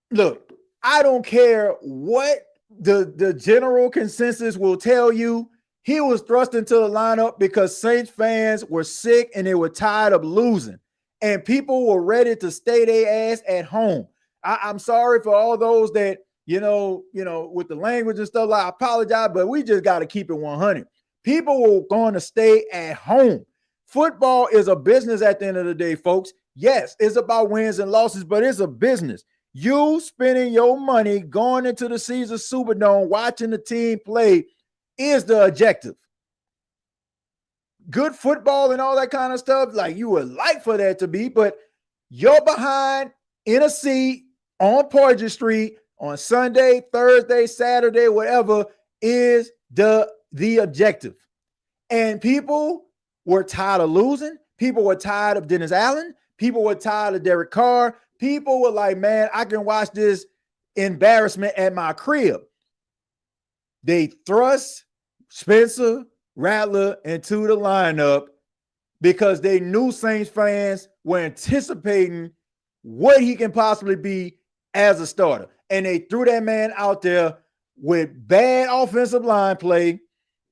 Look, I don't care what the general consensus will tell you. He was thrust into the lineup because Saints fans were sick and they were tired of losing. And people were ready to stay their ass at home. I'm sorry for all those that, with the language and stuff. I apologize, but we just got to keep it 100. People were going to stay at home. Football is a business at the end of the day, folks. Yes, it's about wins and losses, but it's a business. You spending your money going into the Caesars Superdome, watching the team play, is the objective. Good football and all that kind of stuff, like, you would like for that to be, but you're behind in a seat on Porter Street on Sunday, Thursday, Saturday, whatever, is the objective. And people were tired of losing. People were tired of Dennis Allen. People were tired of Derek Carr. People were like, man, I can watch this embarrassment at my crib. They thrust Spencer Rattler into the lineup because they knew Saints fans were anticipating what he can possibly be as a starter. And they threw that man out there with bad offensive line play,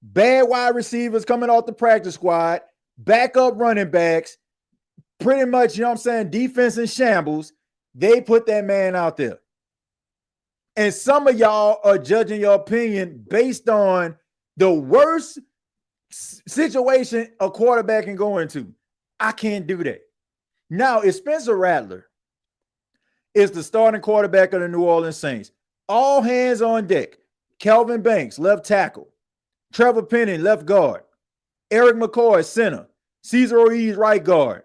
bad wide receivers coming off the practice squad, backup running backs, pretty much, defense in shambles. They put that man out there. And some of y'all are judging your opinion based on the worst situation a quarterback can go into. I can't do that. Now, if Spencer Rattler is the starting quarterback of the New Orleans Saints, all hands on deck. Kelvin Banks, left tackle. Trevor Penning, left guard. Eric McCoy, center. Cesar Ruiz, right guard.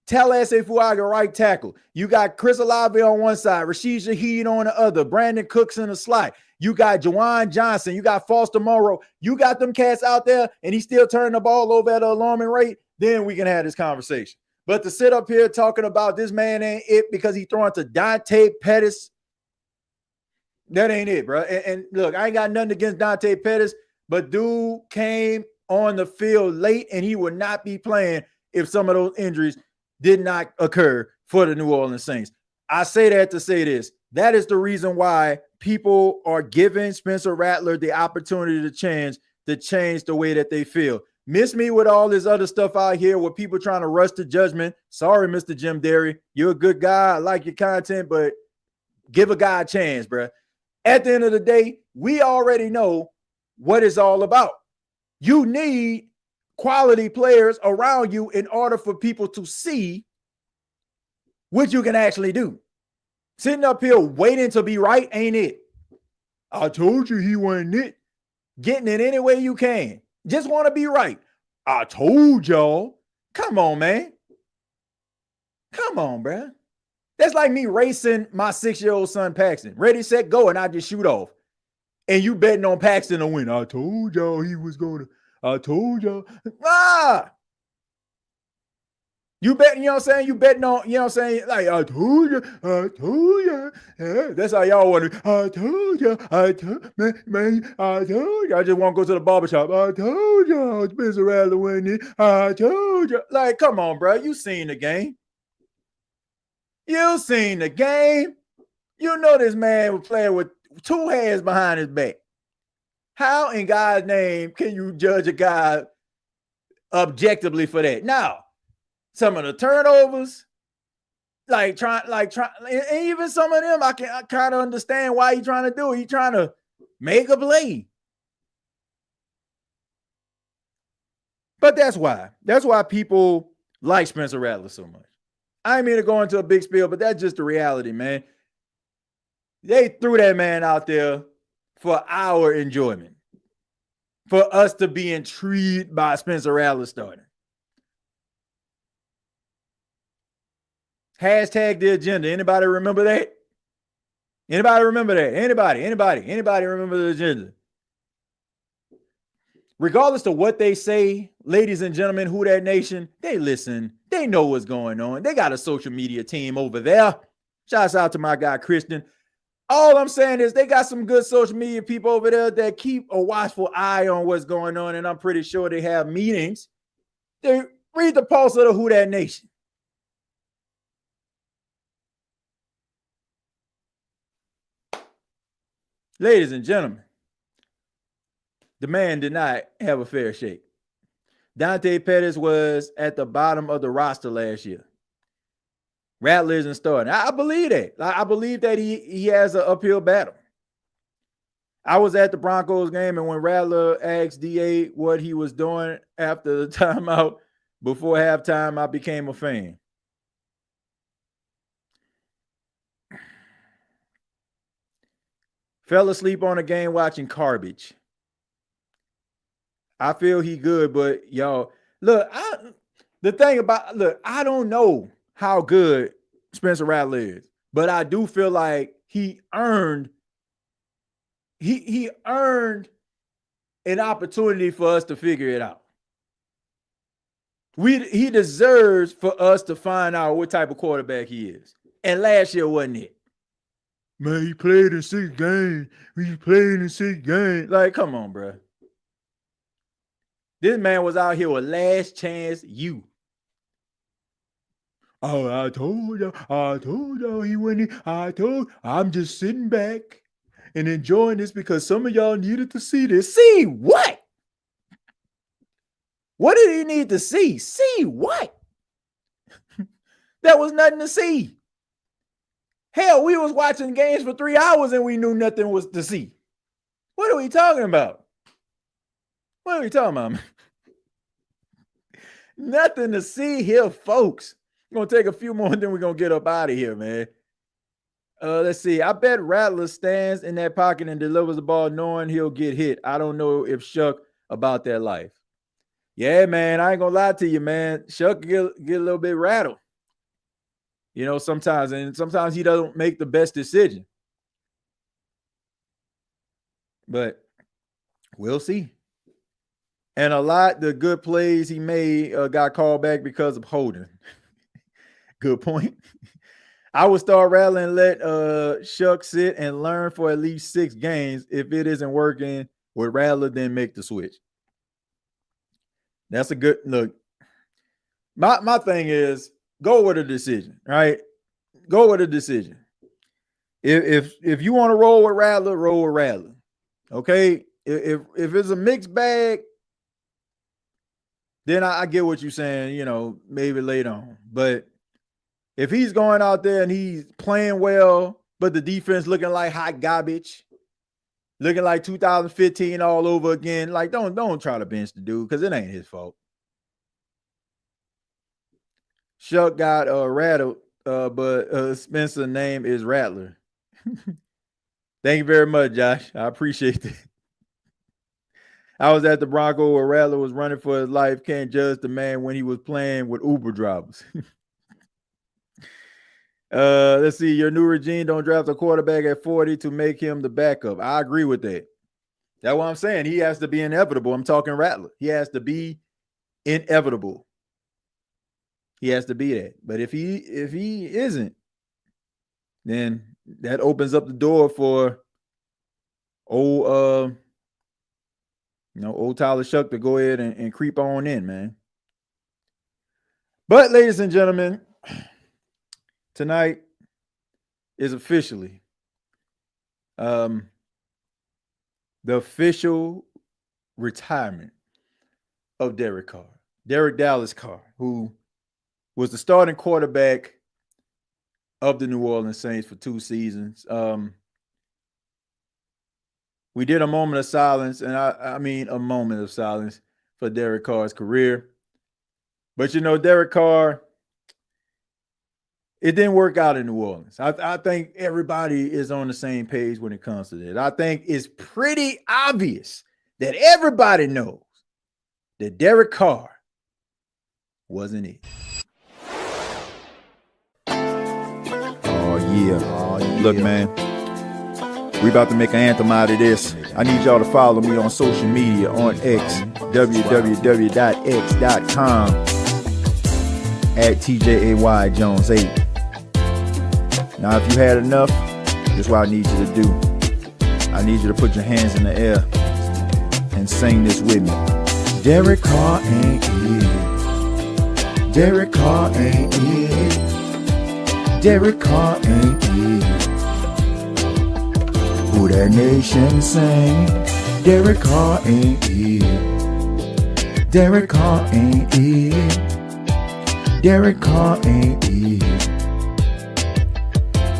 Tallahassee Fuaga, right tackle. You got Chris Olave on one side, Rashid Shaheed on the other, Brandon Cooks in the slot. You got Juwan Johnson. You got Foster Moreau. You got them cats out there, and he's still turning the ball over at an alarming rate. Then we can have this conversation. But to sit up here talking about this man ain't it because he throwing to Dante Pettis, that ain't it, bro. And look, I ain't got nothing against Dante Pettis, but dude came on the field late, and he would not be playing if some of those injuries did not occur for the New Orleans Saints. I say that to say this. That is the reason why people are giving Spencer Rattler the opportunity to change the way that they feel. Miss me with all this other stuff out here with people trying to rush to judgment. Sorry, Mr. Jim Derry. You're a good guy. I like your content, but give a guy a chance, bro. At the end of the day, we already know what it's all about. You need quality players around you in order for people to see what you can actually do. Sitting up here waiting to be right ain't it. I told you he wasn't it. Getting it any way you can. Just want to be right. I told y'all. Come on, man. Come on, bro. That's like me racing my 6-year-old son Paxton. Ready, set, go, and I just shoot off. And you betting on Paxton to win. I told y'all he was going to. I told y'all. You betting, you know what I'm saying? You betting on, you know what I'm saying? Like, I told you. Yeah, that's how y'all want to. I told you. Man, I told you. I just want to go to the barbershop. I told you. Spencer Rattler winning. I told you. Like, come on, bro. You seen the game. You seen the game. You know this man was playing with 2 hands behind his back. How in God's name can you judge a guy objectively for that? Now, some of the turnovers, and even some of them, I kind of understand why he's trying to do it. He's trying to make a play. But that's why. That's why people like Spencer Rattler so much. I ain't mean to go into a big spiel, but that's just the reality, man. They threw that man out there for our enjoyment, for us to be intrigued by Spencer Rattler starting. Hashtag the agenda. Anybody remember that? Anybody remember that? Anybody remember the agenda? Regardless of what they say, ladies and gentlemen, Who Dat Nation, they listen. They know what's going on. They got a social media team over there. Shouts out to my guy, Christian. All I'm saying is they got some good social media people over there that keep a watchful eye on what's going on, and I'm pretty sure they have meetings. They read the pulse of the Who Dat Nation. Ladies and gentlemen, the man did not have a fair shake. Dante Pettis was at the bottom of the roster last year. Rattler isn't starting. I believe that. I believe that he has an uphill battle. I was at the Broncos game, and when Rattler asked DA what he was doing after the timeout before halftime, I became a fan. Fell asleep on a game watching garbage. I feel he good, but y'all, look, I don't know how good Spencer Rattler is, but I do feel like he earned an opportunity for us to figure it out. He deserves for us to find out what type of quarterback he is. And last year wasn't it. Man, he played in 6 games. Like, come on, bro. This man was out here with last chance you. Oh, I told y'all he went in. I'm just sitting back and enjoying this because some of y'all needed to see this. See what? What did he need to see? See what? There was nothing to see. Hell, we was watching games for 3 hours and we knew nothing was to see. What are we talking about? Nothing to see here, folks. We're going to take a few more and then we're going to get up out of here, man. Let's see. I bet Rattler stands in that pocket and delivers the ball knowing he'll get hit. I don't know if Shough about that life. Yeah, man, I ain't going to lie to you, man. Shough get a little bit rattled. You know, sometimes he doesn't make the best decision. But we'll see. And a lot the good plays he made got called back because of holding. Good point. I would start Rattler and let Shough sit and learn for at least 6 games. If it isn't working with Rattler, then make the switch. That's a good look. My thing is go with a decision, right? Go with a decision. If you want to roll with Rattler. Okay. If it's a mixed bag, then I get what you're saying, you know, maybe later on. But if he's going out there and he's playing well, but the defense looking like hot garbage, looking like 2015 all over again, like don't try to bench the dude because it ain't his fault. Shough got rattled, but Spencer's name is Rattler. Thank you very much, Josh. I appreciate that. I was at the Bronco where Rattler was running for his life. Can't judge the man when he was playing with Uber drivers. Let's see. Your new regime don't draft a quarterback at 40 to make him the backup. I agree with that. That's what I'm saying. He has to be inevitable. I'm talking Rattler. He has to be inevitable. He has to be that. But if he isn't, then that opens up the door for old Tyler Shough to go ahead and creep on in, man. But ladies and gentlemen, tonight is officially the official retirement of Derek Carr. Derek Dallas Carr, who was the starting quarterback of the New Orleans Saints for 2 seasons. We did a moment of silence, and I mean a moment of silence for Derek Carr's career. But, you know, Derek Carr, it didn't work out in New Orleans. I think everybody is on the same page when it comes to that. I think it's pretty obvious that everybody knows that Derek Carr wasn't it. Oh, yeah. Look, man. We about to make an anthem out of this. I need y'all to follow me on social media on X, www.x.com at TJJones8. Now, if you had enough, this is what I need you to do. I need you to put your hands in the air and sing this with me. Derek Carr ain't it. Derek Carr ain't it. Derek Carr ain't it. Who that nation sing? Derek Carr ain't it. Derek Carr ain't it. Derek Carr ain't it.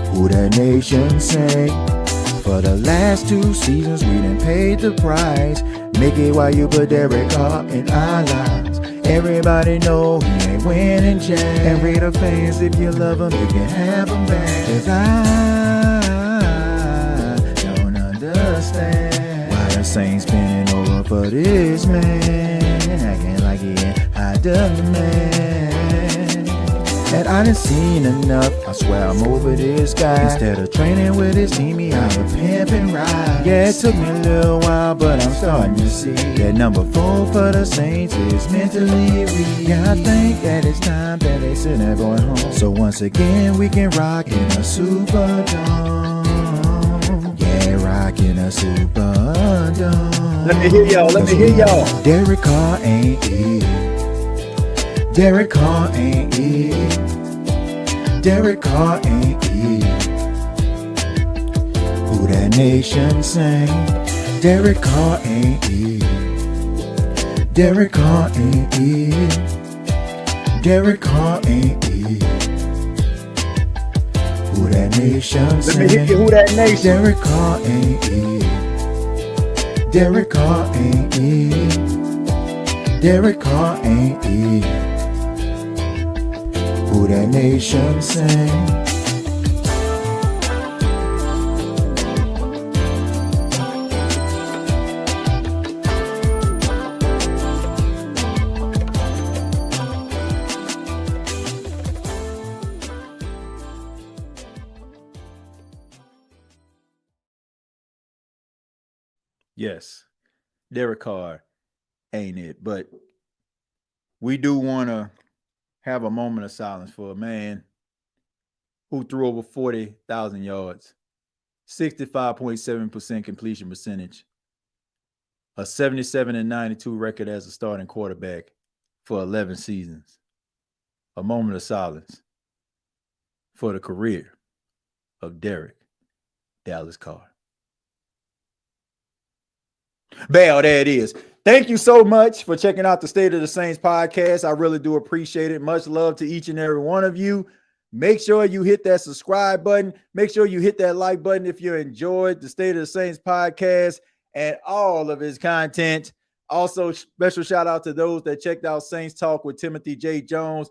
Who that nation sing? For the last 2 seasons we done paid the price. Make it while you put Derek Carr in our lives. Everybody know he ain't winning jack. And read the fans if you love him, you can have him back. 'Cause I don't understand why the Saints spinning over for this man, acting like he ain't high demand. And I done seen enough, I swear I'm over this guy. Instead of training with his team, he out of pimp and ride. Yeah, it took me a little while, but I'm starting to see that number 4 for the Saints is mentally weak. Yeah, I think that it's time that they send that boy home, so once again we can rock in a Superdome. Yeah, rock in a Superdome. Let me hear y'all. Let me hear y'all. Derek Carr ain't it. Derek Carr ain't it. Derek Carr ain't it. Who that nation sing? Derek Carr ain't it. Derek Carr ain't it. Derek Carr ain't it. Who that nation sing? Let me hear you. Who that nation? Derek Carr ain't it. Derek Carr ain't it. Derek Carr ain't it. Who that nation sing? Yes, Derek Carr ain't it, but we do want to have a moment of silence for a man who threw over 40,000 yards, 65.7% completion percentage, a 77-92 record as a starting quarterback for 11 seasons. A moment of silence for the career of Derek Dallas Carr. Bell, there it is. Thank you so much for checking out the State of the Saints podcast. I really do appreciate it. Much love to each and every one of you. Make sure you hit that subscribe button. Make sure you hit that like button if you enjoyed the State of the Saints podcast and all of his content. Also, special shout out to those that checked out Saints Talk with Timothy J. Jones.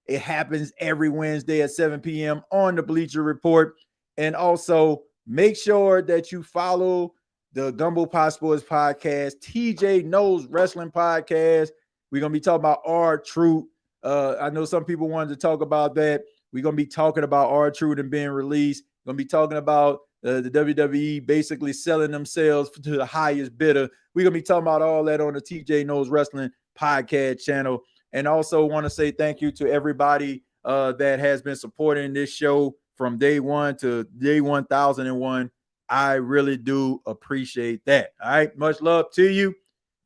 It happens every Wednesday at 7 p.m. on the Bleacher Report. And also, make sure that you follow the Gumbo Pop Sports podcast, TJ Knows Wrestling podcast. We're going to be talking about R-Truth. I know some people wanted to talk about that. We're going to be talking about R-Truth and being released. We're going to be talking about the WWE basically selling themselves to the highest bidder. We're going to be talking about all that on the TJ Knows Wrestling podcast channel. And also want to say thank you to everybody that has been supporting this show from day one to day 1001. I really do appreciate that. All right. Much love to you.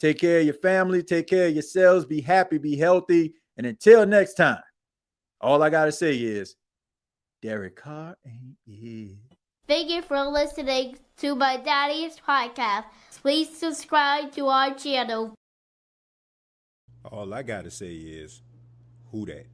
Take care of your family. Take care of yourselves. Be happy. Be healthy. And until next time, all I got to say is Derek Carr ain't it. Thank you for listening to my daddy's podcast. Please subscribe to our channel. All I got to say is, who that?